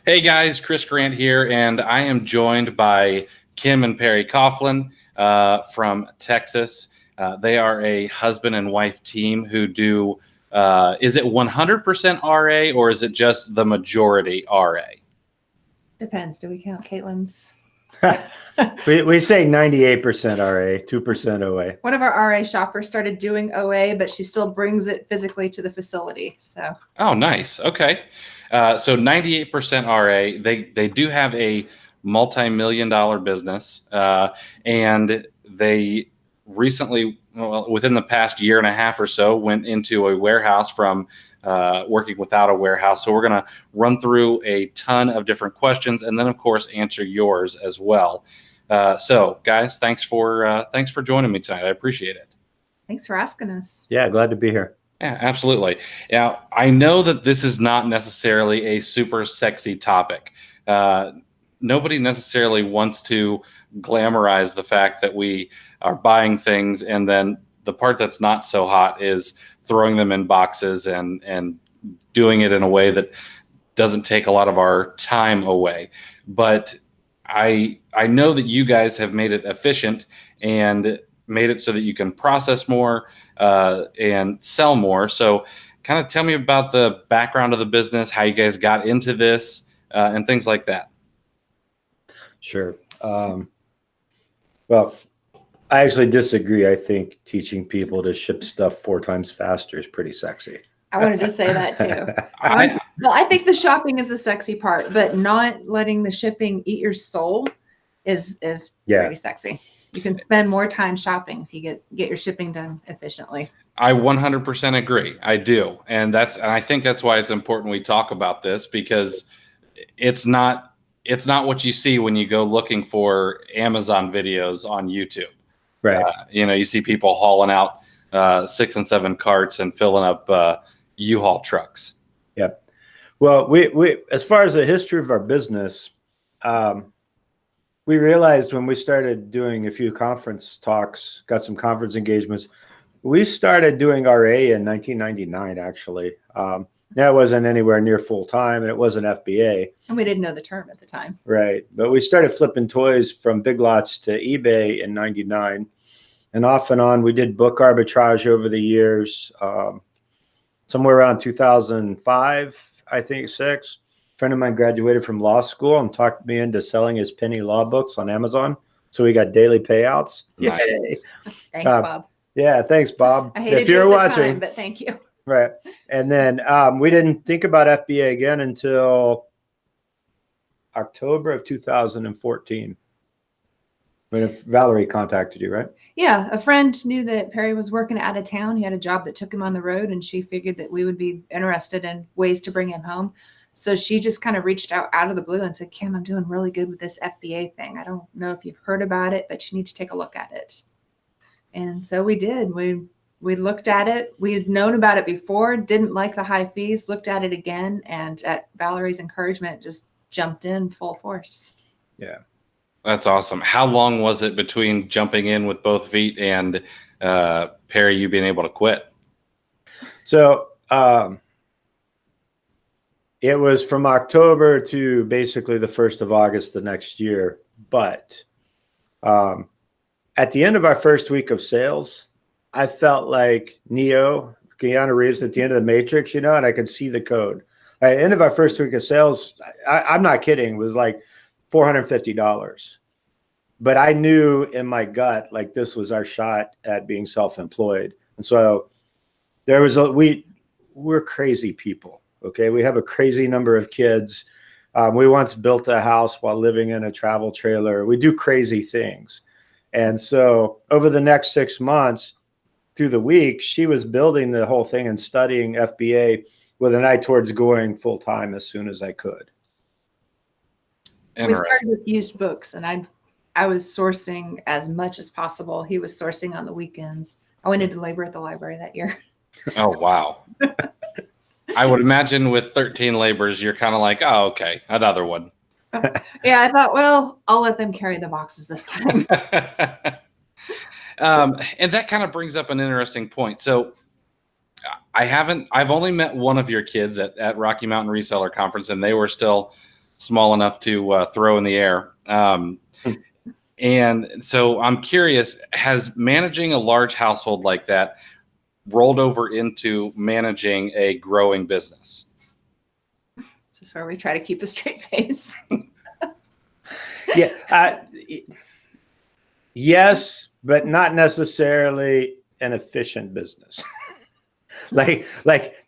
Hey guys, Chris Grant here, and I am joined by Kim and Perry Coghlan from Texas. They are a husband and wife team who do, is it 100% RA or is it just the majority RA? Depends. Do we count Caitlin's? we say 98% RA, 2% OA. One of our RA shoppers started doing OA, but she still brings it physically to the facility. So. Oh, nice. Okay. So 98% RA. They do have a multi-million-dollar business, and they recently, well, within the past year and a half or so, went into a warehouse from working without a warehouse. So we're going to run through a ton of different questions, and then of course answer yours as well. So guys, thanks for joining me tonight. I appreciate it. Thanks for asking us. Yeah, glad to be here. Yeah, absolutely. Now, I know that this is not necessarily a super sexy topic. Nobody necessarily wants to glamorize the fact that we are buying things, and then the part that's not so hot is throwing them in boxes and doing it in a way that doesn't take a lot of our time away. But I know that you guys have made it efficient and made it so that you can process more and sell more. So kind of tell me about the background of the business, how you guys got into this, and things like that. Sure. Well, I actually disagree. I think teaching people to ship stuff 4 times faster is pretty sexy. I wanted to say that too. I think the shopping is the sexy part, but not letting the shipping eat your soul is pretty sexy. You can spend more time shopping if you get your shipping done efficiently. I 100% agree. I do. And I think that's why it's important we talk about this, because it's not what you see when you go looking for Amazon videos on YouTube. Right. You see people hauling out 6 and 7 carts and filling up U-Haul trucks. Yep. Well, we as far as the history of our business, we realized when we started doing a few conference talks, got some conference engagements, we started doing RA in 1999, actually. That wasn't anywhere near full time, and it wasn't FBA. And we didn't know the term at the time. Right. But we started flipping toys from Big Lots to eBay in 99. And off and on, we did book arbitrage over the years. Somewhere around 2005, I think, 6. A friend of mine graduated from law school and talked me into selling his penny law books on Amazon. So we got daily payouts. Nice. Yay. Thanks, Bob. Yeah, thanks, Bob. I hated if you're you at the watching, time, but thank you. Right. And then we didn't think about FBA again until October of 2014. When Valerie contacted you, right? Yeah, a friend knew that Perry was working out of town. He had a job that took him on the road, and she figured that we would be interested in ways to bring him home. So she just kind of reached out of the blue and said, Kim, I'm doing really good with this FBA thing. I don't know if you've heard about it, but you need to take a look at it. And so we did. We looked at it. We had known about it before, didn't like the high fees, looked at it again, and at Valerie's encouragement, just jumped in full force. Yeah. That's awesome. How long was it between jumping in with both feet and Perry, you being able to quit? So it was from October to basically the 1st of August the next year. But at the end of our first week of sales, I felt like Neo, Keanu Reeves at the end of the Matrix, and I could see the code. At the end of our first week of sales, I'm not kidding, it was like $450. But I knew in my gut, like, this was our shot at being self-employed. And so there was we're crazy people. Okay. We have a crazy number of kids. We once built a house while living in a travel trailer. We do crazy things. And so over the next 6 months through the week, she was building the whole thing and studying FBA with an eye towards going full time as soon as I could. We started with used books, and I was sourcing as much as possible. He was sourcing on the weekends. I went into labor at the library that year. Oh, wow. I would imagine with 13 labors, you're kind of like, oh, okay, another one. Yeah, I thought, well, I'll let them carry the boxes this time. And that kind of brings up an interesting point. So I've only met one of your kids at Rocky Mountain Reseller Conference, and they were still small enough to throw in the air. And so I'm curious, has managing a large household like that rolled over into managing a growing business? This is where we try to keep a straight face. Yeah. Yes, but not necessarily an efficient business. like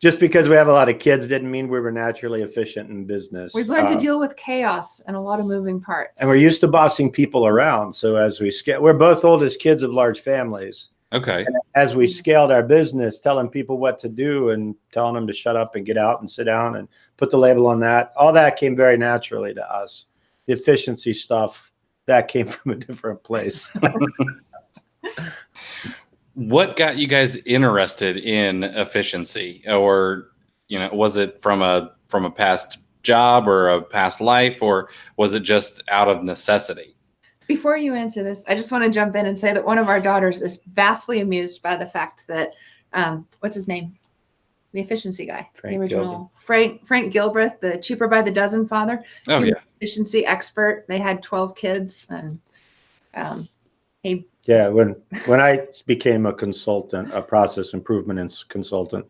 just because we have a lot of kids didn't mean we were naturally efficient in business. We've learned to deal with chaos and a lot of moving parts. And we're used to bossing people around. So as we scale, we're both oldest kids of large families. Okay. And as we scaled our business, telling people what to do and telling them to shut up and get out and sit down and put the label on that, all that came very naturally to us. The efficiency stuff, that came from a different place. What got you guys interested in efficiency, or was it from a past job or a past life, or was it just out of necessity? Before you answer this, I just want to jump in and say that one of our daughters is vastly amused by the fact that what's his name, the efficiency guy, the original Frank Gilbreth, the cheaper by the dozen father. Oh yeah, efficiency expert. They had 12 kids, and Yeah, when I became a consultant, a process improvement consultant,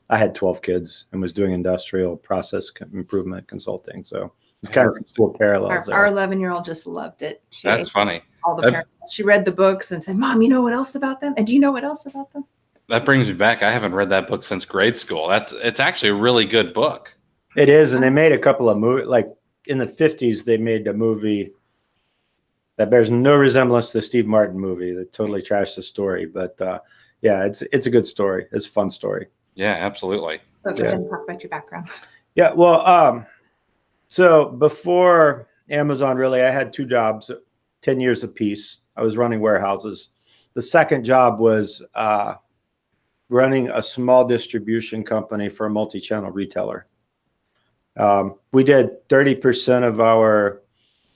I had 12 kids and was doing industrial process improvement consulting. So it's kind of cool parallels. Our 11-year-old just loved it. That's funny. All the parallels. She read the books and said, "Mom, you know what else about them? And do you know what else about them?" That brings me back. I haven't read that book since grade school. It's actually a really good book. It is, and they made a couple of movies. Like in the 50s, they made a movie that bears no resemblance to the Steve Martin movie that totally trashed the story. But yeah, it's a good story. It's a fun story. Yeah, absolutely. So go ahead and talk about your background. Yeah, well, so before Amazon, really, I had two jobs, 10 years apiece. I was running warehouses. The second job was running a small distribution company for a multi-channel retailer. We did 30% of our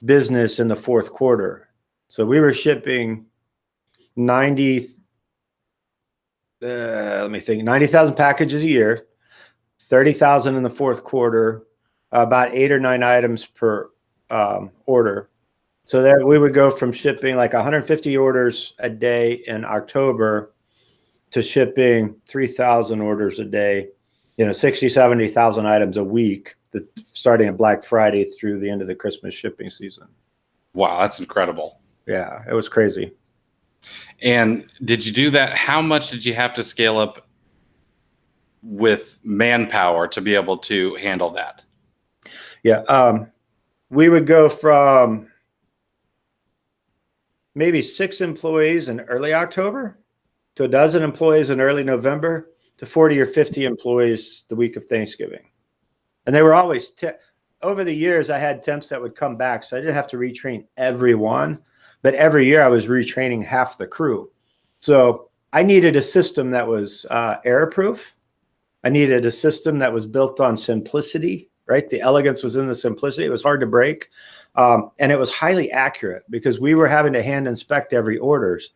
business in the fourth quarter. So we were shipping 90,000 packages a year, 30,000 in the fourth quarter, about 8 or 9 items per order. So that we would go from shipping like 150 orders a day in October to shipping 3,000 orders a day, 60, 70,000 items a week, starting at Black Friday through the end of the Christmas shipping season. Wow, that's incredible. Yeah, it was crazy. And did you do that? How much did you have to scale up with manpower to be able to handle that? Yeah, we would go from maybe 6 employees in early October to 12 employees in early November to 40 or 50 employees the week of Thanksgiving. And they were always, over the years, I had temps that would come back, so I didn't have to retrain everyone. But every year I was retraining half the crew. So I needed a system that was error-proof. I needed a system that was built on simplicity, right? The elegance was in the simplicity. It was hard to break. And it was highly accurate because we were having to hand inspect every orders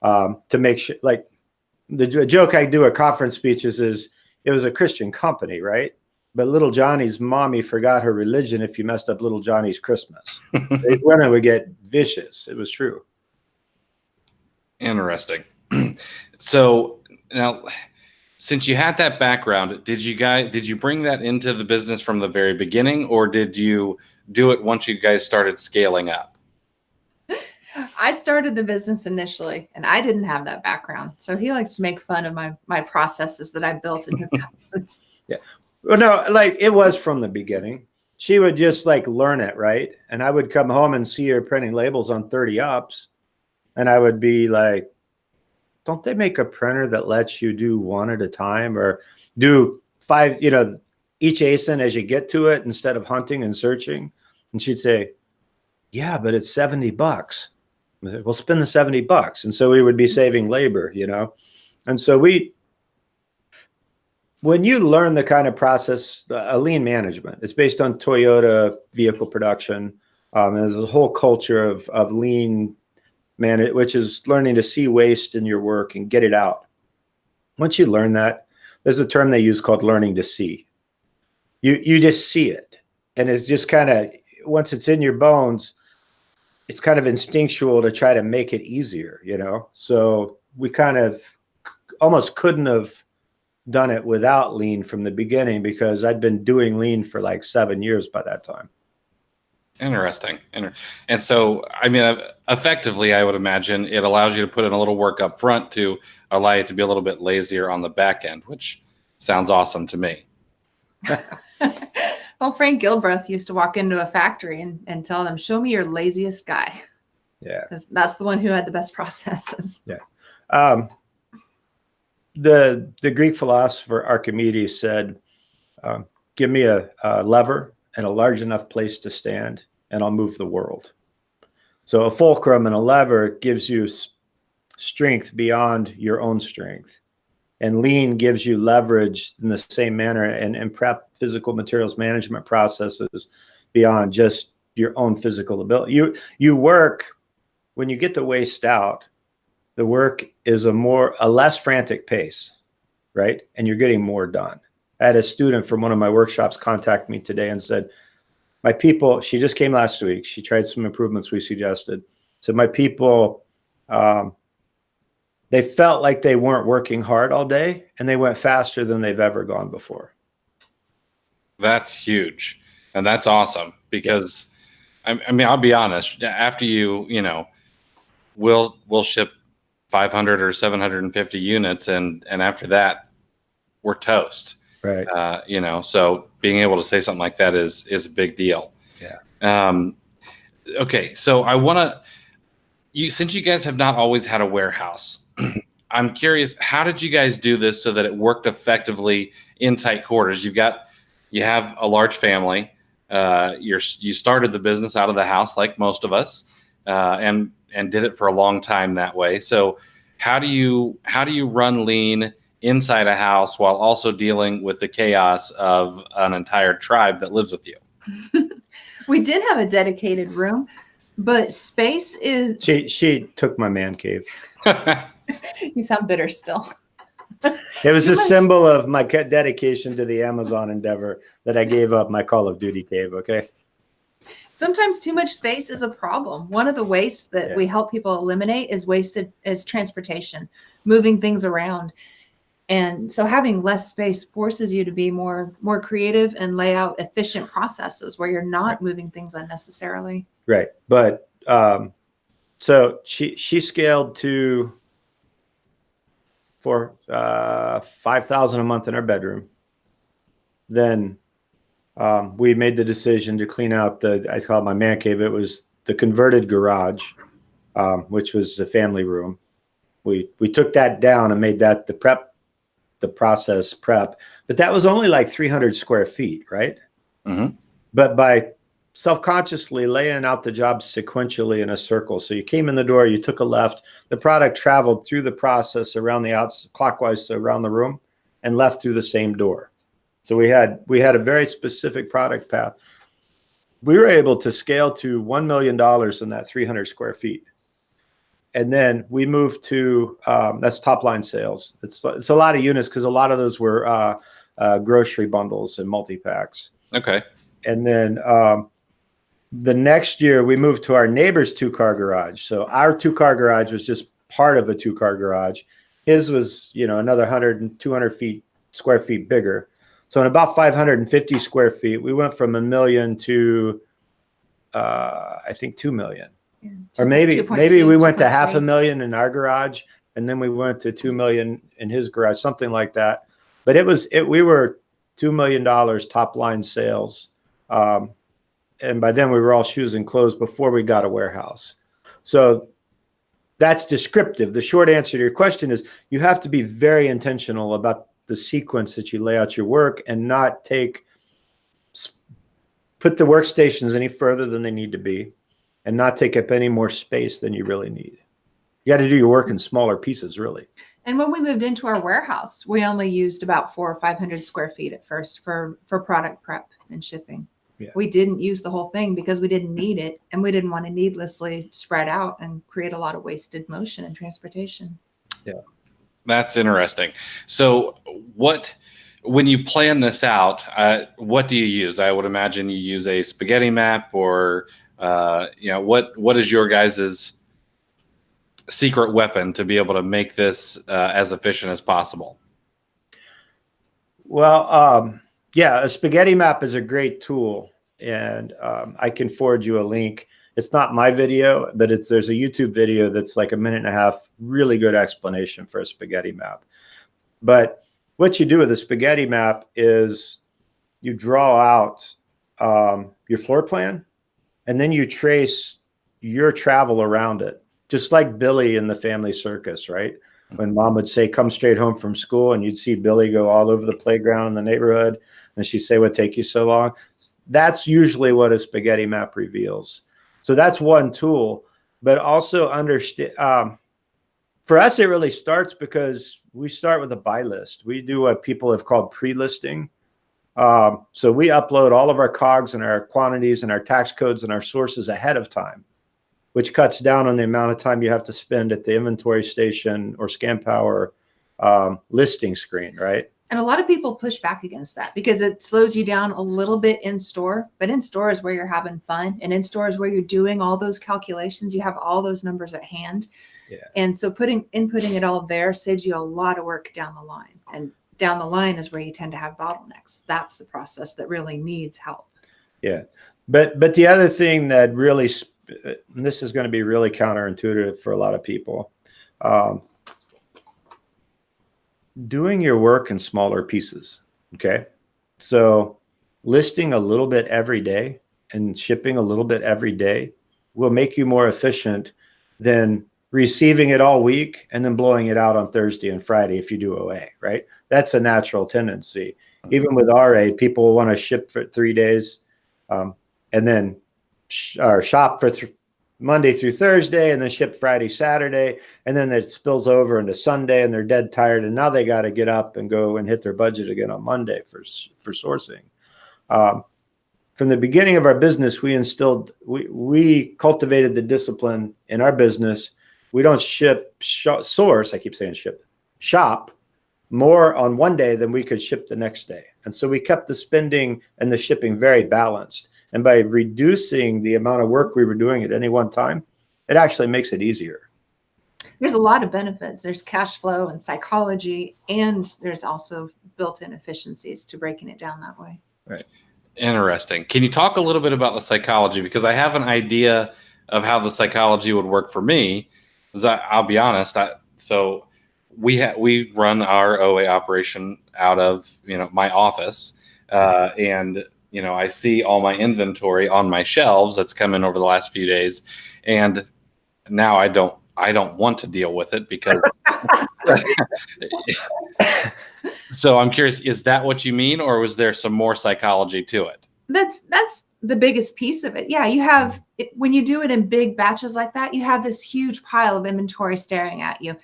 to make sure, like the joke I do at conference speeches is it was a Christian company, right? But little Johnny's mommy forgot her religion if you messed up little Johnny's Christmas. Women would get vicious. It was true. Interesting. So now, since you had that background, did you bring that into the business from the very beginning, or did you do it once you guys started scaling up? I started the business initially, and I didn't have that background. So he likes to make fun of my processes that I built in his absence. Yeah. Well, no, like it was from the beginning. She would just like learn it, right? And I would come home and see her printing labels on 30 ups. And I would be like, don't they make a printer that lets you do one at a time or do 5, each ASIN as you get to it instead of hunting and searching? And she'd say, yeah, but it's $70. I said, well, spend the $70. And so we would be saving labor, And so when you learn the kind of process, a lean management, it's based on Toyota vehicle production. There's a whole culture of lean management, which is learning to see waste in your work and get it out. Once you learn that, there's a term they use called learning to see. You just see it. And it's just kind of once it's in your bones, it's kind of instinctual to try to make it easier, you know? So we kind of almost couldn't have done it without lean from the beginning, because I'd been doing lean for like 7 years by that time. Interesting. And so, I mean, effectively, I would imagine it allows you to put in a little work up front to allow you to be a little bit lazier on the back end, which sounds awesome to me. Well, Frank Gilbreth used to walk into a factory and tell them, show me your laziest guy. Yeah. Because that's the one who had the best processes. Yeah. The Greek philosopher Archimedes said, give me a lever and a large enough place to stand, and I'll move the world. So a fulcrum and a lever gives you strength beyond your own strength. And lean gives you leverage in the same manner, and prep physical materials management processes beyond just your own physical ability. You work, when you get the waste out, the work is a less frantic pace, right? And you're getting more done. I had a student from one of my workshops contact me today and said, my people, she just came last week. She tried some improvements we suggested. So my people, they felt like they weren't working hard all day, and they went faster than they've ever gone before. That's huge. And that's awesome, because I mean, I'll be honest, after we'll ship 500 or 750 units, and after that we're toast. Right. So being able to say something like that is a big deal. Yeah. Okay. So I want to, since you guys have not always had a warehouse, I'm curious, how did you guys do this so that it worked effectively in tight quarters? You have a large family. You started the business out of the house like most of us, and did it for a long time that way. So how do you run lean inside a house while also dealing with the chaos of an entire tribe that lives with you? We did have a dedicated room, but space is... She took my man cave. You sound bitter still. It was a symbol of my dedication to the Amazon endeavor that I gave up my Call of Duty cave, okay? Sometimes too much space is a problem. One of the wastes that we help people eliminate is transportation, moving things around. And so having less space forces you to be more creative and lay out efficient processes where you're not moving things unnecessarily. Right. But so she scaled to for $5,000 a month in our bedroom. Then we made the decision to clean out I call it my man cave. It was the converted garage, which was the family room. We took that down and made that the process prep, but that was only like 300 square feet, right? Mm-hmm. But by self-consciously laying out the jobs sequentially in a circle, so you came in the door, you took a left, the product traveled through the process around the outs clockwise around the room, and left through the same door. So we had a very specific product path. We were able to scale to $1 million in that 300 square feet. And then we moved to, that's top line sales. It's a lot of units, because a lot of those were grocery bundles and multi-packs. Okay. And then the next year we moved to our neighbor's 2-car garage. So our 2-car garage was just part of a 2-car garage. His was, another 100 and 200 square feet bigger. So in about 550 square feet, we went from $1 million to, I think, 2 million. Yeah, or maybe we went to $500,000 in our garage, and then we went to 2 million in his garage, something like that. But we were $2 million top line sales. And by then we were all shoes and clothes before we got a warehouse. So that's descriptive. The short answer to your question is you have to be very intentional about the sequence that you lay out your work, and not put the workstations any further than they need to be, and not take up any more space than you really need. You got to do your work in smaller pieces, really. And when we moved into our warehouse, we only used about 400 or 500 square feet at first for product prep and shipping. Yeah. We didn't use the whole thing because we didn't need it, and we didn't want to needlessly spread out and create a lot of wasted motion and transportation. Yeah. That's interesting. So what when you plan this out, what do you use? I would imagine you use a spaghetti map, or what is your guys's secret weapon to be able to make this as efficient as possible? Well, yeah, a spaghetti map is a great tool, and I can forward you a link. It's not my video, but there's a YouTube video that's like 1.5 minutes, really good explanation for a spaghetti map. But what you do with a spaghetti map is you draw out your floor plan, and then you trace your travel around it, just like Billy in the family circus, right? When mom would say, come straight home from school, and you'd see Billy go all over the playground in the neighborhood, and she'd say, what take you so long? That's usually what a spaghetti map reveals. So that's one tool, but also understand, for us, it really starts because we start with a buy list. We do what people have called pre-listing. So we upload all of our COGS and our quantities and our tax codes and our sources ahead of time, which cuts down on the amount of time you have to spend at the inventory station or ScanPower listing screen, right? And a lot of people push back against that because it slows you down a little bit in store, but in store is where you're having fun. And in store is where you're doing all those calculations. You have all those numbers at hand. Yeah. And so inputting it all there saves you a lot of work down the line. And down the line is where you tend to have bottlenecks. That's the process that really needs help. Yeah. But the other thing that really, and this is going to be really counterintuitive for a lot of people, doing your work in smaller pieces. Okay. So listing a little bit every day and shipping a little bit every day will make you more efficient than receiving it all week and then blowing it out on Thursday and Friday if you do OA, right? That's a natural tendency. Even with RA, people want to ship for 3 days and then shop for Monday through Thursday and then ship Friday, Saturday, and then it spills over into Sunday and they're dead tired, and now they got to get up and go and hit their budget again on Monday for sourcing. From the beginning of our business, we cultivated the discipline in our business. We don't source, I keep saying shop more on one day than we could ship the next day. And so we kept the spending and the shipping very balanced. And by reducing the amount of work we were doing at any one time, it actually makes it easier. There's a lot of benefits. There's cash flow and psychology, and there's also built-in efficiencies to breaking it down that way. Right. Interesting. Can you talk a little bit about the psychology? Because I have an idea of how the psychology would work for me. I'll be honest. So we run our OA operation out of my office, and I see all my inventory on my shelves that's come in over the last few days, and now I don't want to deal with it because. So I'm curious, is that what you mean, or was there some more psychology to it? That's the biggest piece of it. Yeah, you have, when you do it in big batches like that, you have this huge pile of inventory staring at you.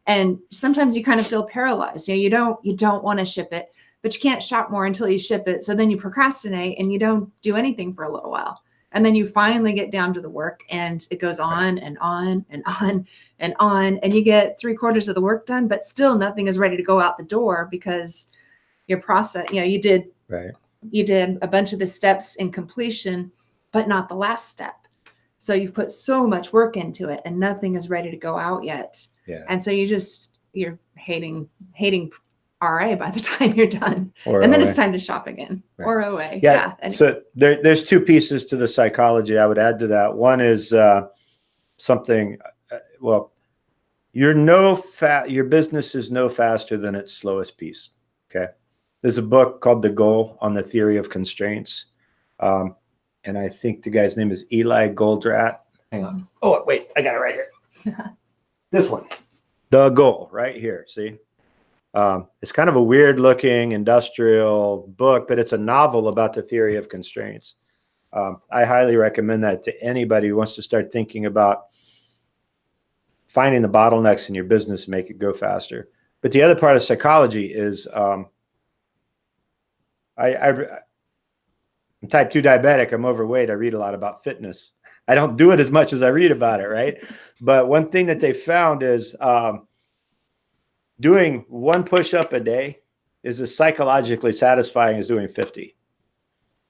And sometimes you kind of feel paralyzed. You don't want to ship it, but you can't shop more until you ship it. So then you procrastinate and you don't do anything for a little while. And then you finally get down to the work, and it goes on and on and on and on. And you get 3/4 of the work done, but still nothing is ready to go out the door because your process, you did a bunch of the steps in completion, but not the last step. So you've put so much work into it and nothing is ready to go out yet. Yeah. And so you're hating RA by the time you're done. Or and then OA. it's time to shop again. Right. Or OA. Yeah. And So there's two pieces to the psychology I would add to that. One is something, your business is no faster than its slowest piece. Okay. There's a book called The Goal on the Theory of Constraints. And I think the guy's name is Eli Goldratt. Hang on. Oh, wait, I got it right here. This one. The Goal, right here. See? It's kind of a weird looking industrial book, but it's a novel about the theory of constraints. I highly recommend that to anybody who wants to start thinking about finding the bottlenecks in your business and make it go faster. But the other part of psychology is I'm type 2 diabetic. I'm overweight. I read a lot about fitness. I don't do it as much as I read about it, right? But one thing that they found is doing one push-up a day is as psychologically satisfying as doing 50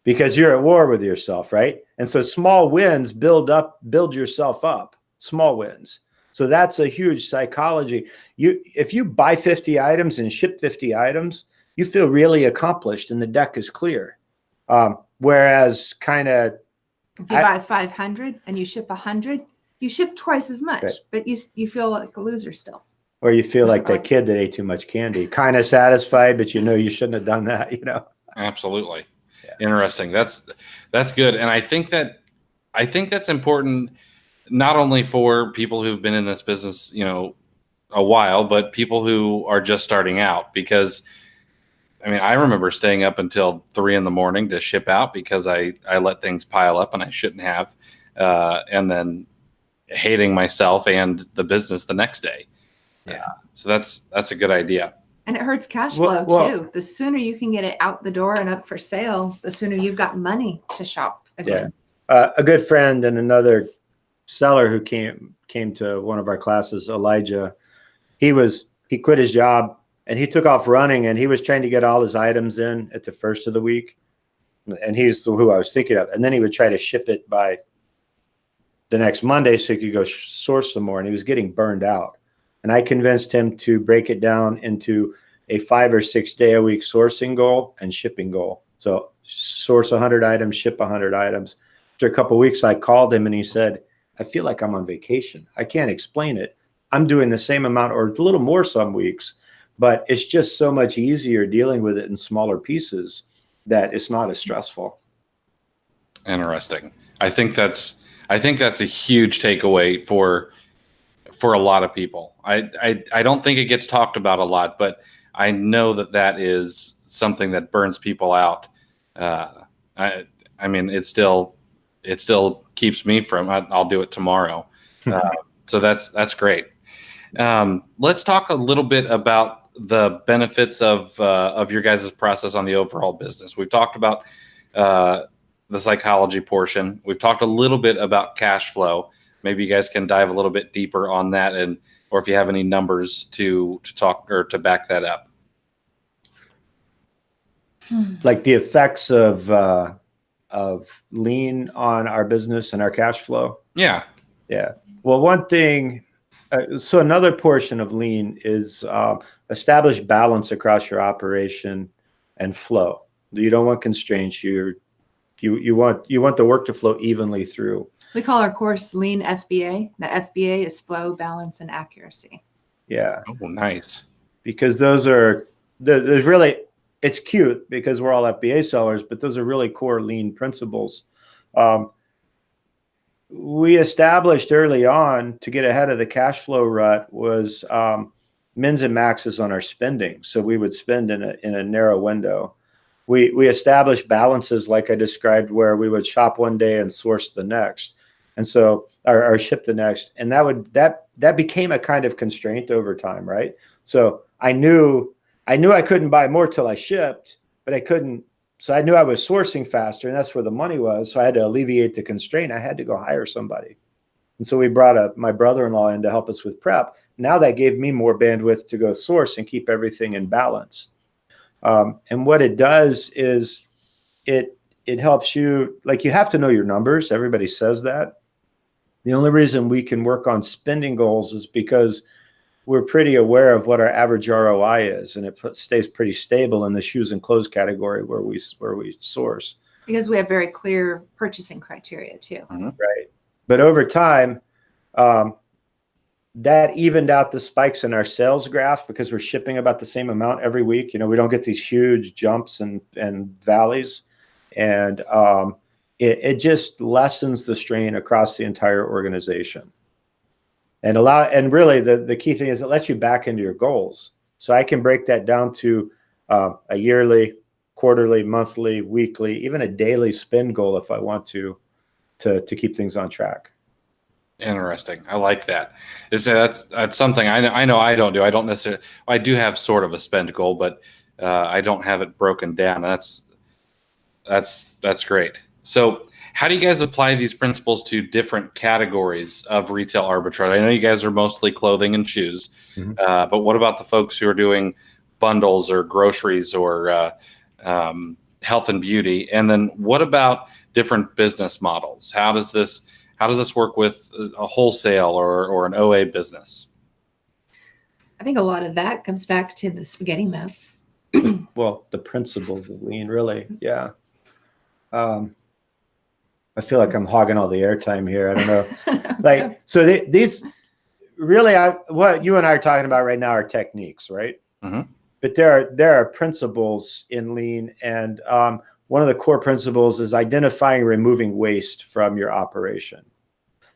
because you're at war with yourself, right? And so small wins build yourself up, small wins. So that's a huge psychology. If you buy 50 items and ship 50 items, you feel really accomplished and the deck is clear. Whereas kind of if you buy 500 and you ship 100, you ship twice as much, right. but you feel like a loser still. Or you feel like that kid that ate too much candy, kind of satisfied, but you shouldn't have done that, Absolutely. Yeah. Interesting. That's good. And I think that's important, not only for people who've been in this business, a while, but people who are just starting out, because I mean, I remember staying up until 3 a.m. to ship out because I let things pile up and I shouldn't have. And then hating myself and the business the next day. Yeah. So that's a good idea. And it hurts cash flow too. The sooner you can get it out the door and up for sale, the sooner you've got money to shop again. Yeah. A good friend and another seller who came to one of our classes, Elijah, he quit his job and he took off running and he was trying to get all his items in at the first of the week. And he's who I was thinking of. And then he would try to ship it by the next Monday so he could go source some more. And he was getting burned out. And I convinced him to break it down into a 5 or 6 day a week sourcing goal and shipping goal. So source 100 items, ship 100 items. After a couple of weeks, I called him and he said, I feel like I'm on vacation. I can't explain it. I'm doing the same amount or a little more some weeks, but it's just so much easier dealing with it in smaller pieces that it's not as stressful. Interesting. I think that's a huge takeaway for a lot of people. I don't think it gets talked about a lot, but I know that is something that burns people out. I mean, it still keeps me from, I'll do it tomorrow. So that's great. Let's talk a little bit about the benefits of your guys' process on the overall business. We've talked about the psychology portion. We've talked a little bit about cash flow. Maybe you guys can dive a little bit deeper on that, or if you have any numbers to talk or to back that up. Like the effects of lean on our business and our cash flow. Yeah. Yeah. Well, one thing, so another portion of lean is establish balance across your operation and flow. You don't want constraints. You want the work to flow evenly through. We call our course Lean FBA. The FBA is flow, balance, and accuracy. Yeah. Oh, nice. Because there's really, it's cute because we're all FBA sellers, but those are really core lean principles. We established early on to get ahead of the cash flow rut was mins and maxes on our spending. So we would spend in a narrow window. We established balances like I described, where we would shop one day and source the next, and so or ship the next, and that became a kind of constraint over time, right? So I knew I couldn't buy more till I shipped, but I couldn't. So I knew I was sourcing faster, and that's where the money was. So I had to alleviate the constraint. I had to go hire somebody, and so we brought my brother-in-law in to help us with prep. Now that gave me more bandwidth to go source and keep everything in balance. And what it does is it helps you, like, you have to know your numbers. Everybody says that. The only reason we can work on spending goals is because we're pretty aware of what our average ROI is, and it stays pretty stable in the shoes and clothes category where we source. Because we have very clear purchasing criteria too. Mm-hmm. Right. But over time, that evened out the spikes in our sales graph because we're shipping about the same amount every week. We don't get these huge jumps and valleys, and it just lessens the strain across the entire organization. And really the key thing is it lets you back into your goals. So I can break that down to a yearly, quarterly, monthly, weekly, even a daily spend goal if I want to keep things on track. Interesting. I like that. That's something I know I don't do. I don't necessarily. I do have sort of a spend goal, but I don't have it broken down. That's great. So how do you guys apply these principles to different categories of retail arbitrage? I know you guys are mostly clothing and shoes, Mm-hmm. but what about the folks who are doing bundles or groceries or health and beauty? And then what about different business models? How does this work with a wholesale or an OA business? I think a lot of that comes back to the spaghetti maps. Well, the principles of lean, really. Yeah. I feel like I'm hogging all the airtime here. I don't know. Like, so these really, what you and I are talking about right now are techniques, right? Mm-hmm. But there are principles in lean, and one of the core principles is identifying and removing waste from your operation.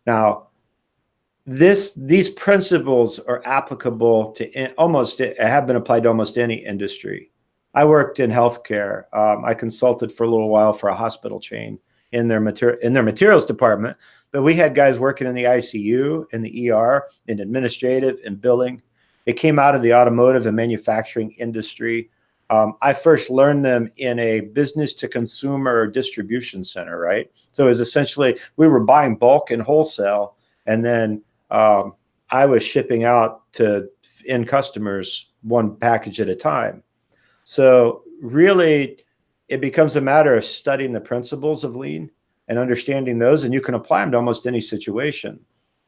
Now, these principles are applicable to have been applied to almost any industry. I worked in healthcare. I consulted for a little while for a hospital chain in their materials department, but we had guys working in the ICU, in the ER, in administrative, and billing. It came out of the automotive and manufacturing industry. I first learned them in a business to consumer distribution center, right? So it was essentially, we were buying bulk and wholesale, and then I was shipping out to end customers one package at a time. So really, it becomes a matter of studying the principles of lean and understanding those, and you can apply them to almost any situation.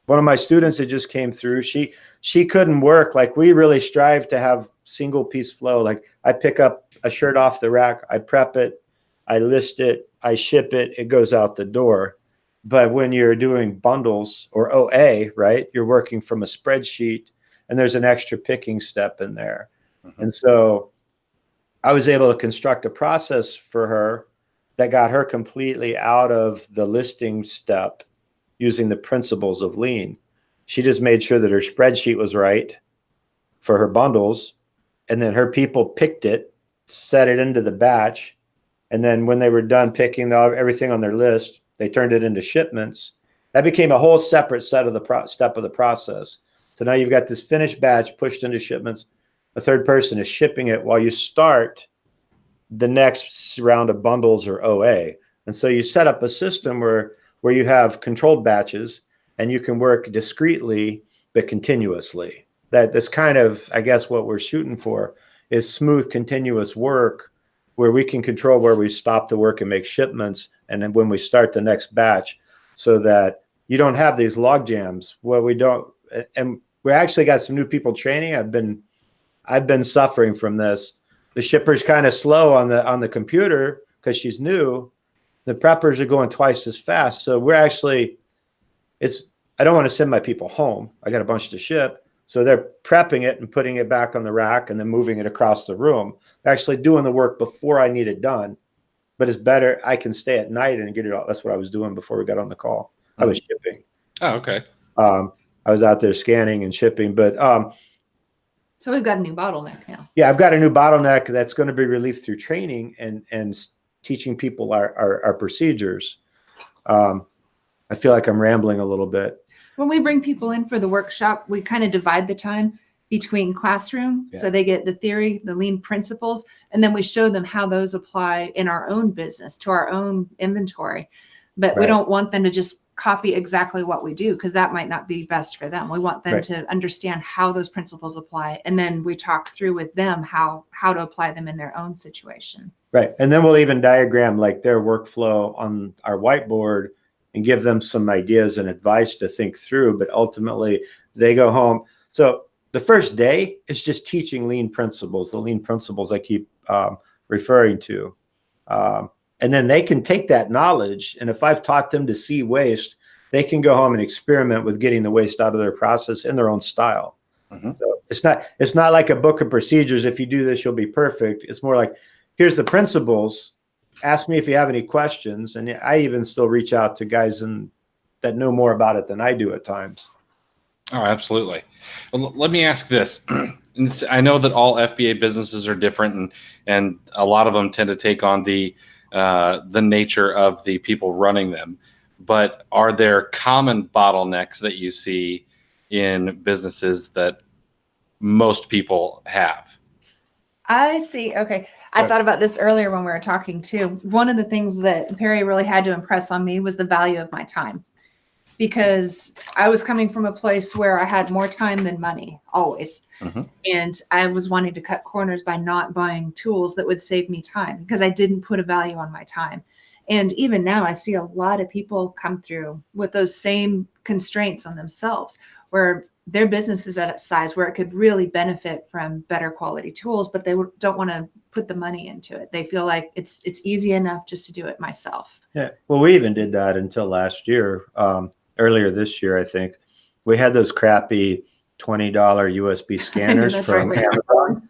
One of my students that just came through, she couldn't work. Like, we really strive to have single piece flow. Like, I pick up a shirt off the rack, I prep it, I list it, I ship it, it goes out the door. But when you're doing bundles or OA, right, you're working from a spreadsheet, and there's an extra picking step in there. Mm-hmm. And so I was able to construct a process for her that got her completely out of the listing step using the principles of lean. She just made sure that her spreadsheet was right for her bundles, and then her people picked it, set it into the batch, and then when they were done picking everything on their list, they turned it into shipments. That became a whole separate set of the step of the process. So now you've got this finished batch pushed into shipments. A third person is shipping it while you start the next round of bundles or OA. And so you set up a system where you have controlled batches, and you can work discreetly but continuously. That's kind of, I guess, what we're shooting for, is smooth, continuous work where we can control where we stop the work and make shipments, and then when we start the next batch, so that you don't have these log jams where we don't. And we actually got some new people training. I've been suffering from this. The shipper's kind of slow on the computer because she's new. The preppers are going twice as fast. So we're actually, I don't want to send my people home. I got a bunch to ship. So they're prepping it and putting it back on the rack and then moving it across the room. They're actually doing the work before I need it done. But it's better, I can stay at night and get it all. That's what I was doing before we got on the call. I was shipping. Oh, okay. I was out there scanning and shipping, but so we've got a new bottleneck now. Yeah, I've got a new bottleneck that's going to be relieved through training and teaching people our procedures. I feel like I'm rambling a little bit. When we bring people in for the workshop, we kind of divide the time between classroom. Yeah. So they get the theory, the lean principles, and then we show them how those apply in our own business to our own inventory. But we don't want them to just copy exactly what we do, because that might not be best for them. We want them to understand how those principles apply. And then we talk through with them how to apply them in their own situation. Right. And then we'll even diagram like their workflow on our whiteboard and give them some ideas and advice to think through. But ultimately they go home. So the first day is just teaching lean principles, the lean principles I keep referring to. And then they can take that knowledge, and if I've taught them to see waste, they can go home and experiment with getting the waste out of their process in their own style. Mm-hmm. So it's not like a book of procedures. If you do this, you'll be perfect. It's more like, here's the principles. Ask me if you have any questions. And I even still reach out to guys that know more about it than I do at times. Oh, absolutely. Well, let me ask this. I know that all FBA businesses are different, and a lot of them tend to take on the nature of the people running them. But are there common bottlenecks that you see in businesses that most people have? I see. Okay. I thought about this earlier when we were talking too. One of the things that Perry really had to impress on me was the value of my time. because I was coming from a place where I had more time than money always. And I was wanting to cut corners by not buying tools that would save me time because I didn't put a value on my time. And even now I see a lot of people come through with those same constraints on themselves, where their business is at a size where it could really benefit from better quality tools, but they don't want to put the money into it. They feel like it's easy enough just to do it myself. Yeah. Well, we even did that until last year. Earlier this year, I think we had those crappy $20 USB scanners from Amazon,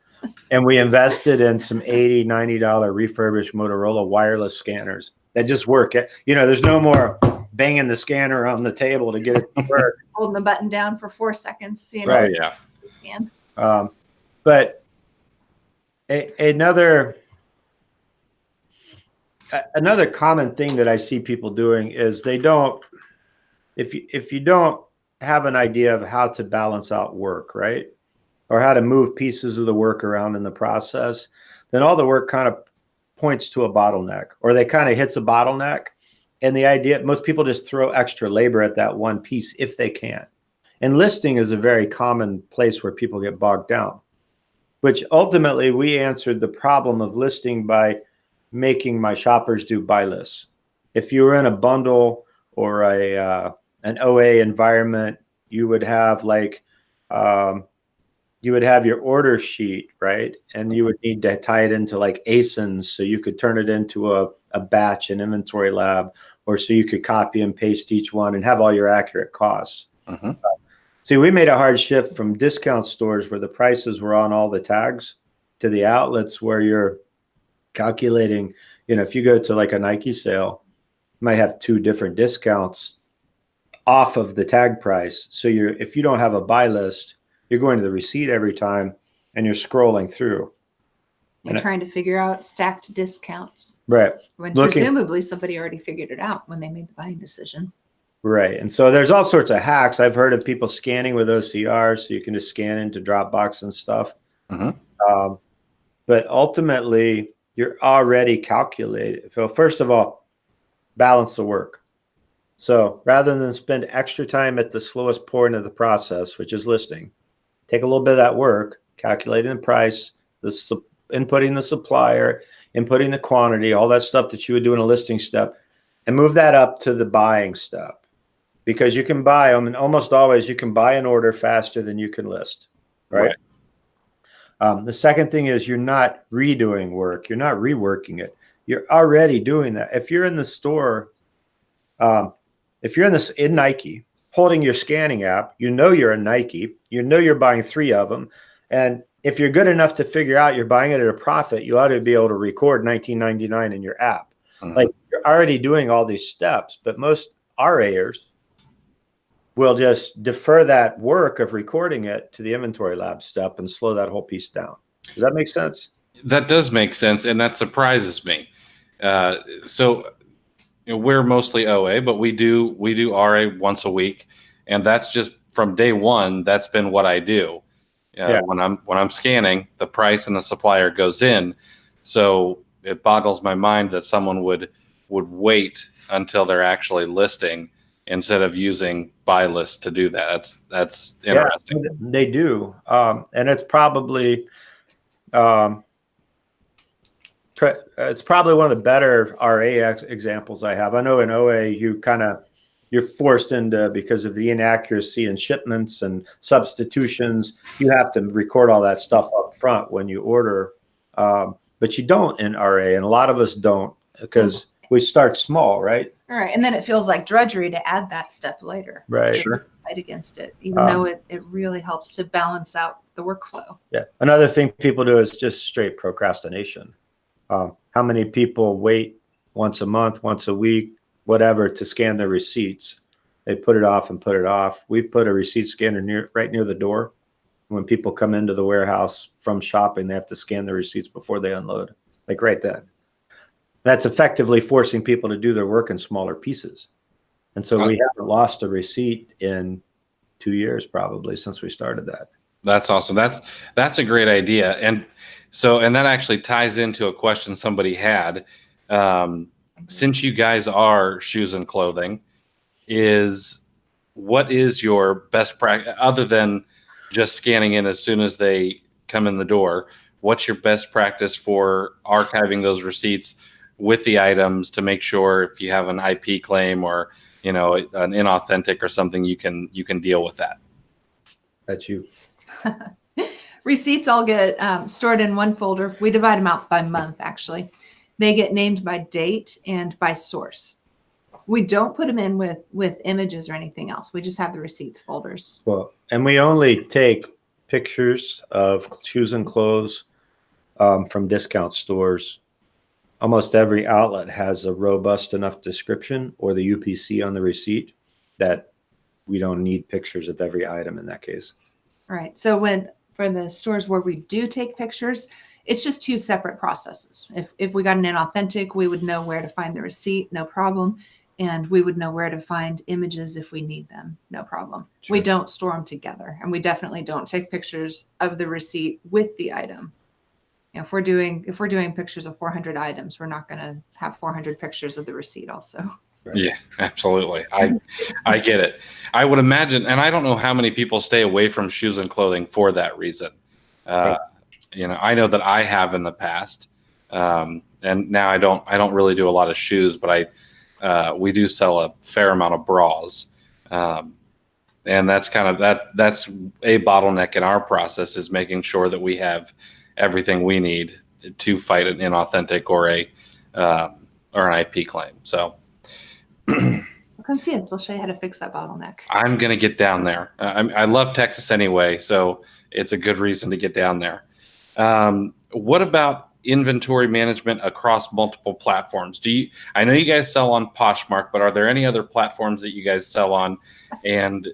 and we invested in some $80, $90 refurbished Motorola wireless scanners that just work. You know, there's no more banging the scanner on the table to get it to work. Holding the button down for 4 seconds, seeing Right. Yeah. Scan. But another common thing that I see people doing is they don't, if you don't have an idea of how to balance out work, right? Or how to move pieces of the work around in the process, then all the work kind of points to a bottleneck, or they kind of hits a bottleneck. And the idea, most people just throw extra labor at that one piece if they can. And listing is a very common place where people get bogged down, which ultimately we answered the problem of listing by making my shoppers do buy lists. If you were in a bundle or an OA environment, you would have like, you would have your order sheet, right? And you would need to tie it into like ASINs so you could turn it into a batch, an inventory lab, or so you could copy and paste each one and have all your accurate costs. See, we made a hard shift from discount stores where the prices were on all the tags to the outlets where you're calculating, you know, if you go to like a Nike sale, you might have 2 different discounts off of the tag price. So if you don't have a buy list, you're going to the receipt every time and you're scrolling through. You're trying to figure out stacked discounts. Right. When presumably somebody already figured it out when they made the buying decision. Right. And so there's all sorts of hacks. I've heard of people scanning with OCRs, so you can just scan into Dropbox and stuff. But ultimately, you're already calculated. So first of all, balance the work. So rather than spend extra time at the slowest point of the process, which is listing, take a little bit of that work, calculating the price, inputting the supplier, inputting the quantity, all that stuff that you would do in a listing step, and move that up to the buying step. Because you can buy them, and almost always you can buy an order faster than you can list, right? The second thing is you're not redoing work. You're not reworking it. You're already doing that. If you're in the store, if you're in Nike holding your scanning app, you know you're a Nike, you know you're buying 3 of them. And if you're good enough to figure out you're buying it at a profit, you ought to be able to record $19.99 in your app. Like you're already doing all these steps, but most RAers will just defer that work of recording it to the inventory lab step and slow that whole piece down. Does that make sense? That does make sense, and that surprises me. So you know, we're mostly OA, but we do RA once a week, and that's just from day one. That's been what I do. When I'm scanning, the price and the supplier goes in. So it boggles my mind that someone would wait until they're actually listing instead of using buy list to do that. That's interesting. Yeah, they do, and it's probably it's probably one of the better RA examples I have. I know in OA you're forced into, because of the inaccuracy in shipments and substitutions, you have to record all that stuff up front when you order, but you don't in RA, and a lot of us don't because we start small, right? All right, and then it feels like drudgery to add that step later. Right. So sure. Fight against it, even though it really helps to balance out the workflow. Yeah. Another thing people do is just straight procrastination. How many people wait once a month, once a week, whatever, to scan their receipts? They put it off and put it off. We've put a receipt scanner right near the door. When people come into the warehouse from shopping, they have to scan their receipts before they unload, like right then. That's effectively forcing people to do their work in smaller pieces. And so we haven't lost a receipt in 2 years probably since we started that. That's awesome. That's a great idea. And that actually ties into a question somebody had. Since you guys are shoes and clothing, is what is your best practice other than just scanning in as soon as they come in the door? What's your best practice for archiving those receipts with the items to make sure if you have an IP claim or an inauthentic or something, you can deal with that? That's you. Receipts all get stored in one folder. We divide them out by month, actually. They get named by date and by source. We don't put them in with images or anything else. We just have the receipts folders. Well, and we only take pictures of shoes and clothes from discount stores. Almost every outlet has a robust enough description or the UPC on the receipt that we don't need pictures of every item in that case. Right. So for the stores where we do take pictures, it's just two separate processes. If we got an inauthentic, we would know where to find the receipt, no problem. And we would know where to find images if we need them, no problem. Sure. We don't store them together, and we definitely don't take pictures of the receipt with the item. If we're doing pictures of 400 items, we're not going to have 400 pictures of the receipt also. Right. Yeah, absolutely. I get it. I would imagine, and I don't know how many people stay away from shoes and clothing for that reason. Right. I know that I have in the past, and now I don't really do a lot of shoes, but we do sell a fair amount of bras, and that's that's a bottleneck in our process, is making sure that we have everything we need to fight an inauthentic or an IP claim. So Come see us. We'll show you how to fix that bottleneck. I'm going to get down there. I love Texas anyway, so it's a good reason to get down there. What about inventory management across multiple platforms? I know you guys sell on Poshmark, but are there any other platforms that you guys sell on? And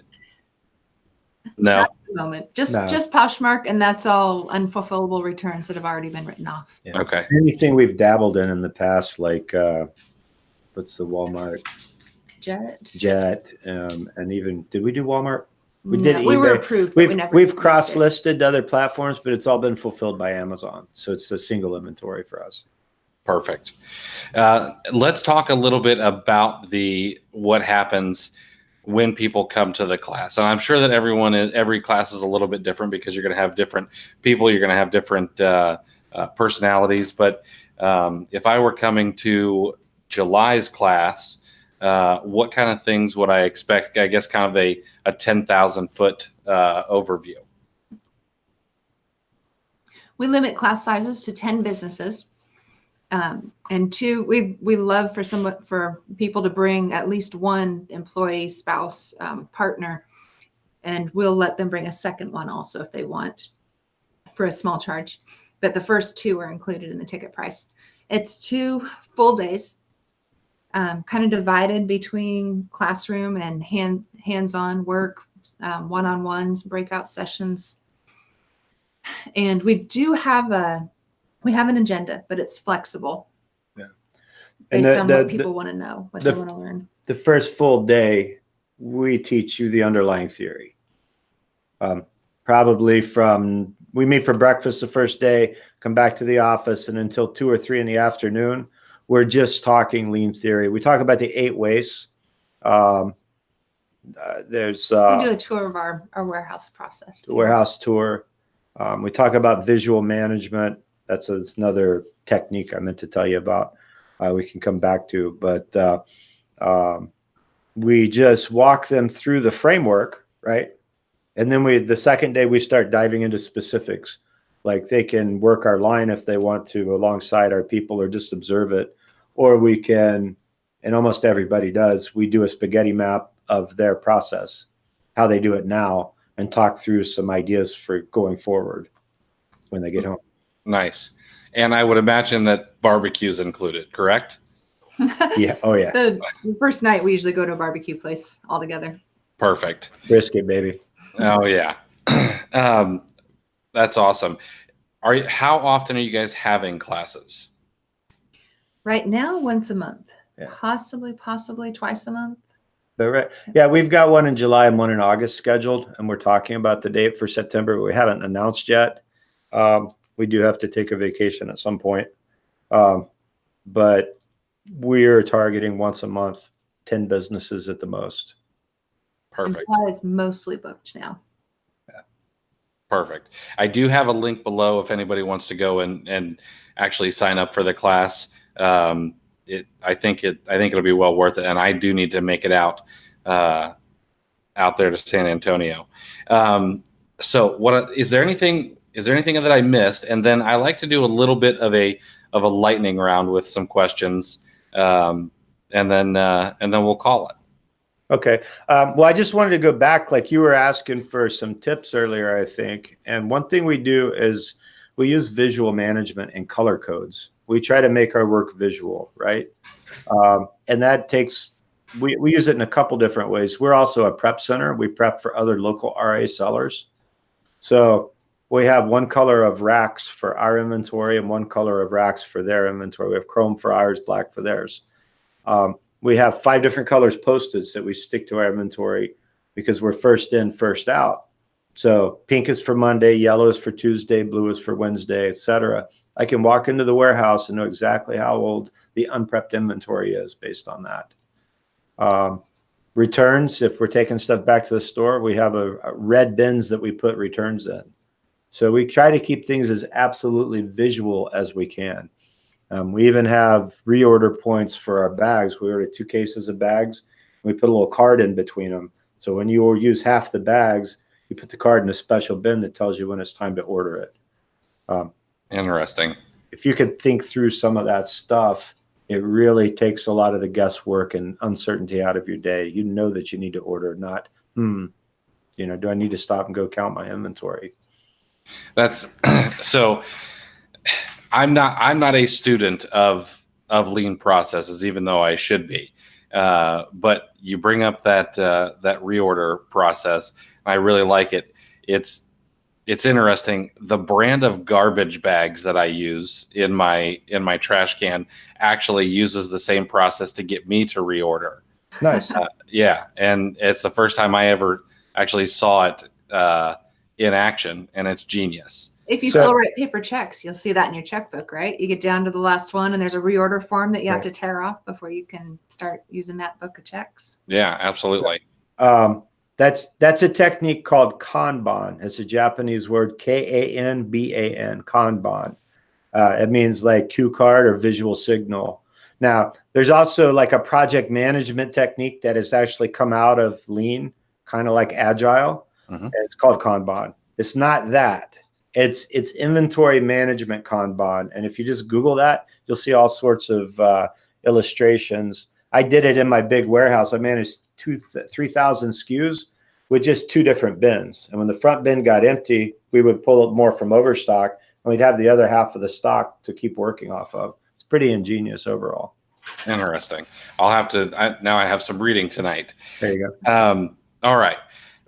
no, Not at the moment, just Poshmark, and that's all unfulfillable returns that have already been written off. Yeah. Okay. Anything we've dabbled in the past, like what's the Walmart? Jet, and even did we do Walmart? We did eBay. We were approved. But We've cross-listed other platforms, but it's all been fulfilled by Amazon, so it's a single inventory for us. Perfect. Let's talk a little bit about what happens when people come to the class. And I'm sure that every class is a little bit different because you're going to have different people, you're going to have different personalities. But if I were coming to July's class, what kind of things would I expect? I guess kind of a 10,000 foot overview. We limit class sizes to 10 businesses. And two, we love for people to bring at least one employee, spouse, partner, and we'll let them bring a second one also if they want for a small charge. But the first two are included in the ticket price. It's 2 full days, kind of divided between classroom and hands-on work, one-on-ones, breakout sessions. And we have an agenda, but it's flexible. Yeah. Based on what people want to know, what they want to learn. The first full day, we teach you the underlying theory. We meet for breakfast the first day, come back to the office, and until 2 or 3 in the afternoon, we're just talking lean theory. We talk about the 8 ways. We do a tour of our warehouse process. Warehouse tour. We talk about visual management. That's another technique I meant to tell you about. We can come back to, but we just walk them through the framework, right? And then the second day we start diving into specifics, like they can work our line if they want to alongside our people or just observe it, or we can, and almost everybody does, we do a spaghetti map of their process, how they do it now, and talk through some ideas for going forward when they get home. Nice. And I would imagine that barbecue is included, correct? Yeah. Oh, yeah. The first night, we usually go to a barbecue place all together. Perfect. Brisket, baby. Oh, yeah. That's awesome. How often are you guys having classes? Right now, once a month. Yeah. Possibly twice a month. But right. Yeah, we've got one in July and one in August scheduled, and we're talking about the date for September, but we haven't announced yet. We do have to take a vacation at some point. But we're targeting once a month, 10 businesses at the most. Perfect. Paul is mostly booked now. Perfect. I do have a link below if anybody wants to go and actually sign up for the class. I think it'll be well worth it, and I do need to make it out there to San Antonio. So what is there anything that I missed? And then I like to do a little bit of a lightning round with some questions, and then we'll call it. Okay. Well, I just wanted to go back, like you were asking for some tips earlier, I think. And one thing we do is we use visual management and color codes. We try to make our work visual, right? And that takes, we use it in a couple different ways. We're also a prep center. We prep for other local RA sellers. So we have one color of racks for our inventory and one color of racks for their inventory. We have chrome for ours, black for theirs. We have 5 different colors Post-its that we stick to our inventory because we're first in, first out. So pink is for Monday, yellow is for Tuesday, blue is for Wednesday, etc. I can walk into the warehouse and know exactly how old the unprepped inventory is based on that. Returns, if we're taking stuff back to the store, we have a red bins that we put returns in. So we try to keep things as absolutely visual as we can. We even have reorder points for our bags. We ordered 2 cases of bags. We put a little card in between them. So when you use half the bags, you put the card in a special bin that tells you when it's time to order it. Interesting. If you could think through some of that stuff, it really takes a lot of the guesswork and uncertainty out of your day. You know that you need to order, not, do I need to stop and go count my inventory? That's so. I'm not a student of lean processes, even though I should be. But you bring up that reorder process, and I really like it. It's interesting. The brand of garbage bags that I use in my trash can actually uses the same process to get me to reorder. Nice. Yeah, and it's the first time I ever actually saw it in action, and it's genius. If you still write paper checks, you'll see that in your checkbook, right? You get down to the last one and there's a reorder form that you have to tear off before you can start using that book of checks. Yeah, absolutely. That's a technique called Kanban. It's a Japanese word, Kanban, Kanban. It means like cue card or visual signal. Now, there's also like a project management technique that has actually come out of lean, kind of like agile. Mm-hmm. It's called Kanban. It's not that. It's inventory management Kanban. And if you just Google that, you'll see all sorts of illustrations. I did it in my big warehouse. I managed 3,000 SKUs with just 2 different bins. And when the front bin got empty, we would pull more from overstock, and we'd have the other half of the stock to keep working off of. It's pretty ingenious overall. Interesting. I'll have to, now I have some reading tonight. There you go. All right.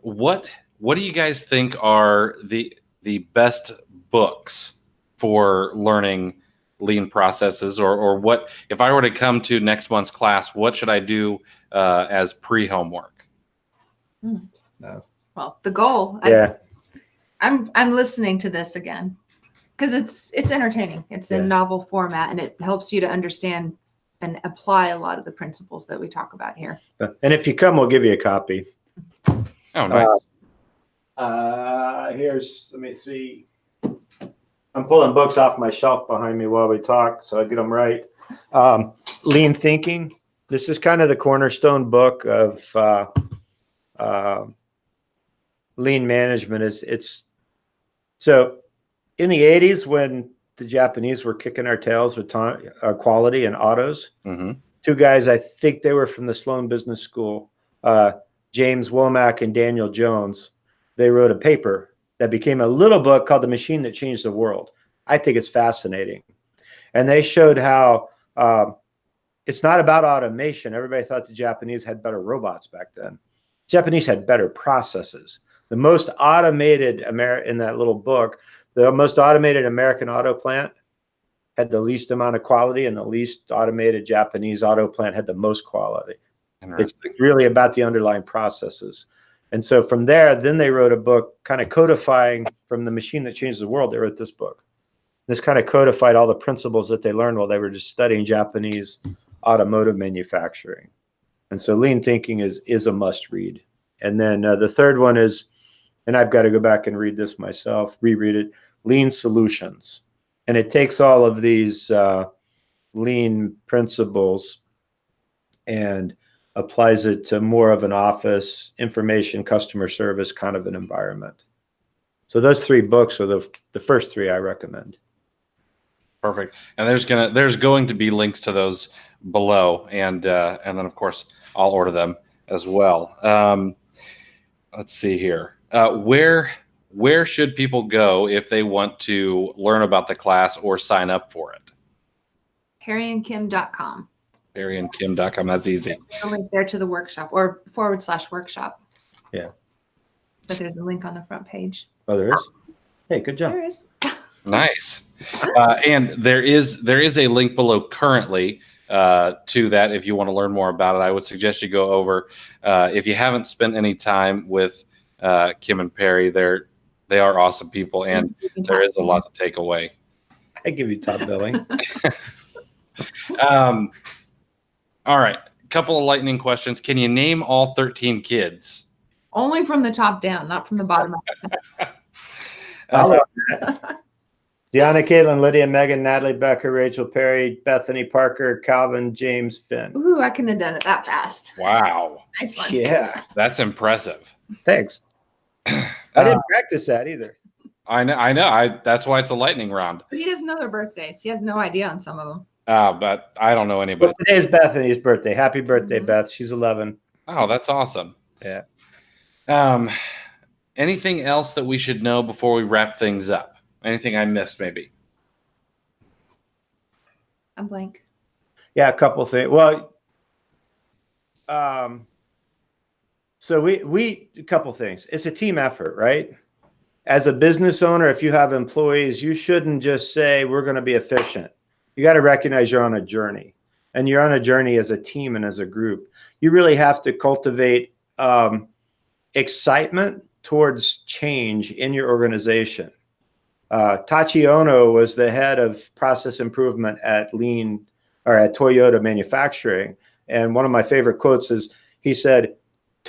What do you guys think are the best books for learning lean processes, or what, if I were to come to next month's class, what should I do as pre-homework? No. Well, the goal, yeah. I'm listening to this again because it's entertaining. It's a novel format, and it helps you to understand and apply a lot of the principles that we talk about here. And if you come, we'll give you a copy. Oh, nice. Let me see. I'm pulling books off my shelf behind me while we talk, so I get them right. Lean Thinking. This is kind of the cornerstone book of lean management. It's so in the 80s when the Japanese were kicking our tails with quality and autos. Mm-hmm. 2 guys, I think they were from the Sloan Business School, James Womack and Daniel Jones. They wrote a paper that became a little book called The Machine That Changed the World. I think it's fascinating. And they showed how it's not about automation. Everybody thought the Japanese had better robots back then. Japanese had better processes. The most automated in that little book, the most automated American auto plant had the least amount of quality, and the least automated Japanese auto plant had the most quality. It's really about the underlying processes. And so from there, then they wrote a book kind of codifying from The Machine That Changed the World. They wrote this book. This kind of codified all the principles that they learned while they were just studying Japanese automotive manufacturing. And so Lean Thinking is a must read. And then the third one is, and I've got to go back and read this myself, reread it, Lean Solutions. And it takes all of these lean principles and applies it to more of an office, information, customer service kind of an environment. So those 3 books are the first 3 I recommend. Perfect. And there's going to be links to those below, and then of course I'll order them as well. Let's see here. Where should people go if they want to learn about the class or sign up for it? PerryandKim.com. PerryandKim.com. That's easy. A link there to the workshop or /workshop. Yeah. But there's a link on the front page. Oh, there is? Hey, good job. There is. Nice. And there is a link below currently to that if you want to learn more about it. I would suggest you go over. If you haven't spent any time with Kim and Perry, they are awesome people, and there is a lot to take away. I give you top billing. All right. A couple of lightning questions. Can you name all 13 kids? Only from the top down, not from the bottom up. Deanna, Caitlin, Lydia, Megan, Natalie, Becca, Rachel, Perry, Bethany, Parker, Calvin, James, Finn. Ooh, I couldn't have done it that fast. Wow. Nice one. Yeah. That's impressive. Thanks. I didn't practice that either. I know. That's why it's a lightning round. But he doesn't know their birthdays. He has no idea on some of them. But I don't know anybody. But today's Bethany's birthday. Happy birthday, Beth. She's 11. Oh, that's awesome. Yeah. Anything else that we should know before we wrap things up? Anything I missed, maybe? I'm blank. Yeah, a couple of things. Well, so we a couple of things. It's a team effort, right? As a business owner, if you have employees, you shouldn't just say we're going to be efficient. You got to recognize you're on a journey, and you're on a journey as a team and as a group. You really have to cultivate excitement towards change in your organization. Tachi Ono was the head of process improvement at Toyota Manufacturing. And one of my favorite quotes is, he said,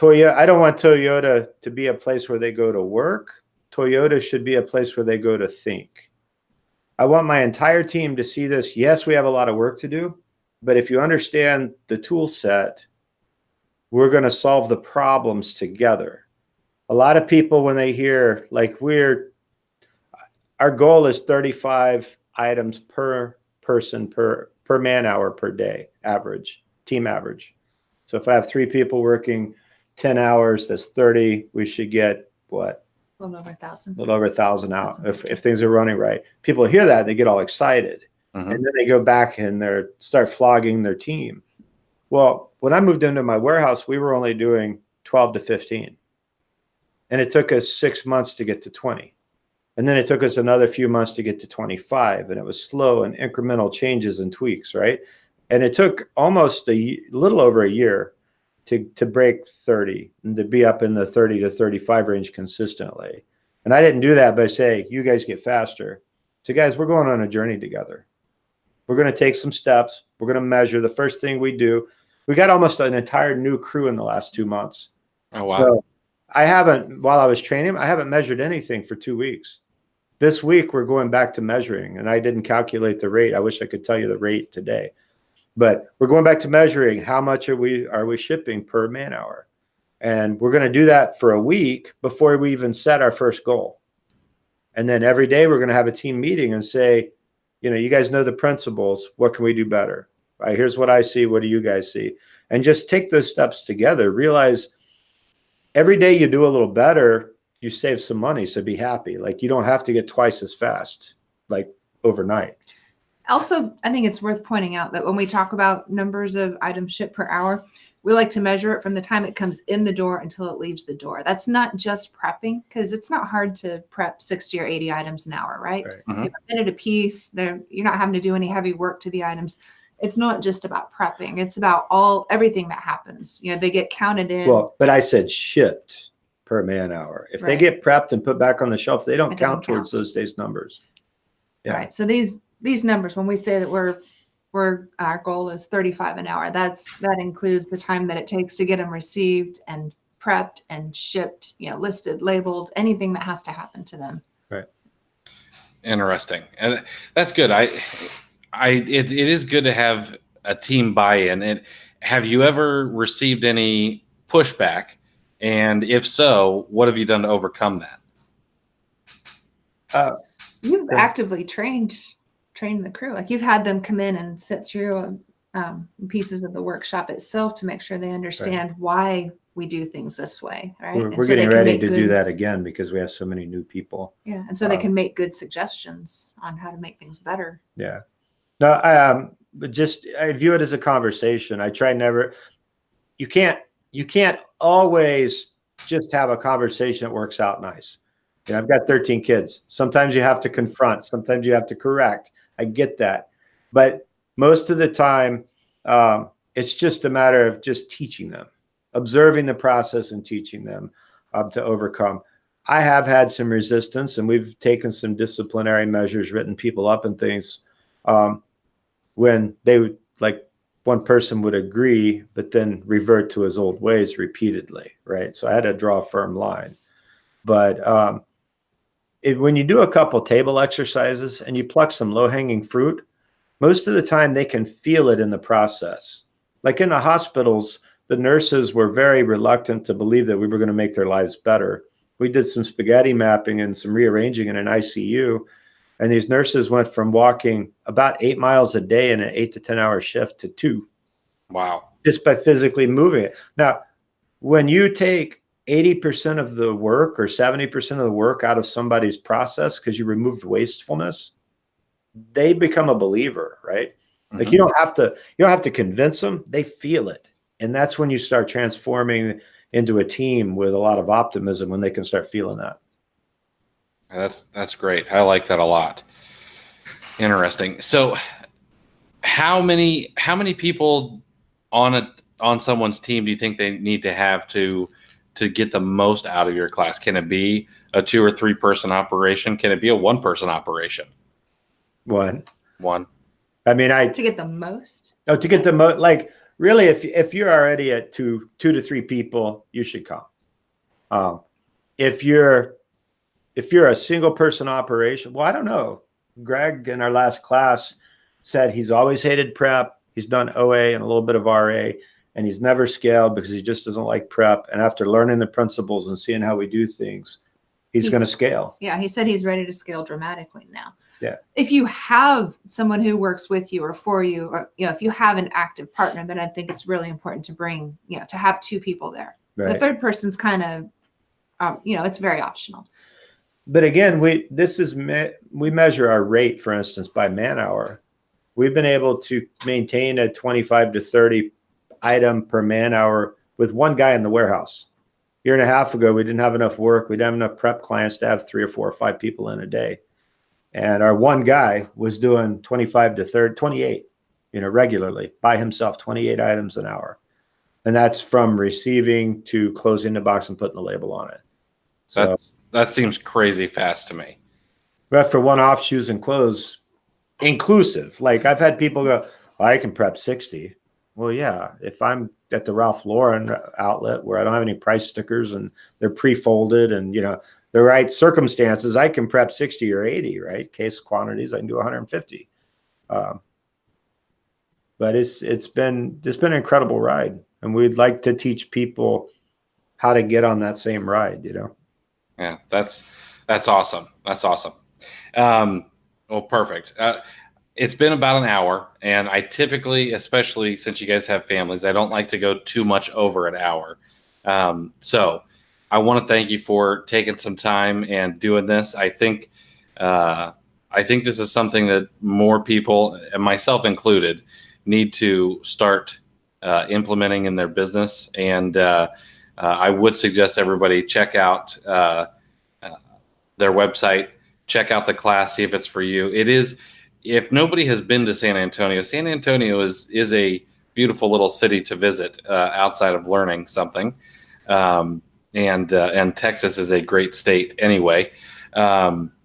I don't want Toyota to be a place where they go to work. Toyota should be a place where they go to think. I want my entire team to see this. Yes, we have a lot of work to do, but if you understand the tool set, we're going to solve the problems together. A lot of people, when they hear, like, our goal is 35 items per person per man hour per day, average, team average. So if I have 3 people working 10 hours, that's 30. We should get what? A little over 1,000. A little over 1,000 out if things are running right. People hear that, they get all excited. Mm-hmm. And then they go back and start flogging their team. Well, when I moved into my warehouse, we were only doing 12 to 15. And it took us 6 months to get to 20. And then it took us another few months to get to 25. And it was slow and incremental changes and tweaks, right? And it took almost a little over a year to break 30 and to be up in the 30 to 35 range consistently. And I didn't do that by saying, you guys get faster. So guys, we're going on a journey together. We're going to take some steps. We're going to measure. The first thing we do, we got almost an entire new crew in the last 2 months. Oh, wow. So while I was training, I haven't measured anything for 2 weeks. This week, we're going back to measuring, and I didn't calculate the rate. I wish I could tell you the rate today. But we're going back to measuring how much are we shipping per man hour. And we're going to do that for a week before we even set our first goal. And then every day we're going to have a team meeting and say, you guys know the principles. What can we do better? All right, here's what I see. What do you guys see? And just take those steps together. Realize every day you do a little better, you save some money. So be happy. Like, you don't have to get twice as fast, like overnight. Also, I think it's worth pointing out that when we talk about numbers of items shipped per hour, we like to measure it from the time it comes in the door until it leaves the door. That's not just prepping, because it's not hard to prep 60 or 80 items an hour, right? Mm-hmm. You have a minute a piece. You're not having to do any heavy work to the items. It's not just about prepping. It's about everything that happens. They get counted in. Well, but I said shipped per man hour. If they get prepped and put back on the shelf, they don't count towards those days' numbers. Yeah. Right. So these numbers, when we say that our goal is 35 an hour, that includes the time that it takes to get them received and prepped and shipped, listed, labeled, anything that has to happen to them. Right. Interesting. And that's good. It is good to have a team buy-in. And have you ever received any pushback? And if so, what have you done to overcome that? You've actively trained the crew. Like you've had them come in and sit through pieces of the workshop itself to make sure they understand why we do things this way, right? We're getting ready to do that again because we have so many new people. Yeah, and so they can make good suggestions on how to make things better. Yeah. No, but I view it as a conversation. I try never. You can't always just have a conversation that works out nice. I've got 13 kids. Sometimes you have to confront. Sometimes you have to correct. I get that, but most of the time, it's just a matter of just teaching them, observing the process and teaching them to overcome. I have had some resistance, and we've taken some disciplinary measures, written people up and things when they would, like, one person would agree, but then revert to his old ways repeatedly, right? So I had to draw a firm line. But when you do a couple table exercises and you pluck some low-hanging fruit, most of the time they can feel it in the process. Like in the hospitals, the nurses were very reluctant to believe that we were going to make their lives better. We did some spaghetti mapping and some rearranging in an ICU, and these nurses went from walking about 8 miles a day in an 8 to 10 hour shift to 2. Wow. Just by physically moving it. Now, when you take 80% of the work or 70% of the work out of somebody's process because you removed wastefulness, they become a believer, right? Mm-hmm. Like you don't have to convince them, they feel it. And that's when you start transforming into a team with a lot of optimism, when they can start feeling that. That's great. I like that a lot. Interesting. So how many people on someone's team do you think they need to have to get the most out of your class? Can it be a 2 or 3 person operation? Can it be a 1 person operation? One. I mean, to get the most. Oh, to get the most. Like really, if you're already at 2 to 3 people, you should come. If you're a single person operation, well, I don't know. Greg in our last class said he's always hated prep. He's done OA and a little bit of RA, and he's never scaled because he just doesn't like prep. And after learning the principles and seeing how we do things, he's going to scale. Yeah, he said he's ready to scale dramatically now. Yeah. If you have someone who works with you or for you, or if you have an active partner, then I think it's really important to bring, to have 2 people there. Right. The third person's kind of, it's very optional. But again, we measure our rate, for instance, by man hour. We've been able to maintain a 25 to 30 item per man hour with one guy in the warehouse. A year and a half ago, we didn't have enough work. We didn't have enough prep clients to have 3 or 4 or 5 people in a day. And our one guy was doing 25 to 30, 28, regularly by himself, 28 items an hour. And that's from receiving to closing the box and putting the label on it. So that seems crazy fast to me. But for one-off shoes and clothes, inclusive, like I've had people go, I can prep 60. Well, yeah, if I'm at the Ralph Lauren outlet where I don't have any price stickers and they're pre-folded and, the right circumstances, I can prep 60 or 80, right? Case quantities, I can do 150. But it's been an incredible ride. And we'd like to teach people how to get on that same ride, Yeah, that's awesome. That's awesome. Well, perfect. It's been about an hour, and I typically, especially since you guys have families, I don't like to go too much over an hour. So I want to thank you for taking some time and doing this. I think this is something that more people, and myself included, need to start implementing in their business. And I would suggest everybody check out their website, check out the class, see if it's for you. It is. If nobody has been to San Antonio is a beautiful little city to visit outside of learning something. And Texas is a great state anyway. But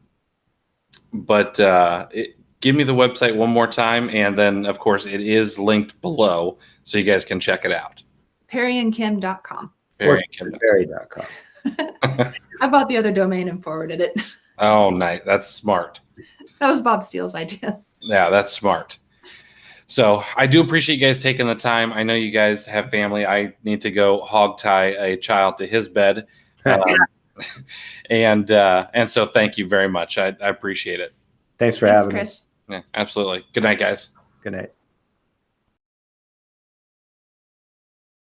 give me the website one more time. And then, of course, it is linked below so you guys can check it out. perryandkim.com. Perry.com. I bought the other domain and forwarded it. Oh, nice. That's smart. That was Bob Steele's idea. Yeah, that's smart. So I do appreciate you guys taking the time. I know you guys have family. I need to go hog tie a child to his bed. And so thank you very much. I appreciate it. Thanks for Thanks, having Chris. us. Yeah, absolutely. Good night, guys. Good night.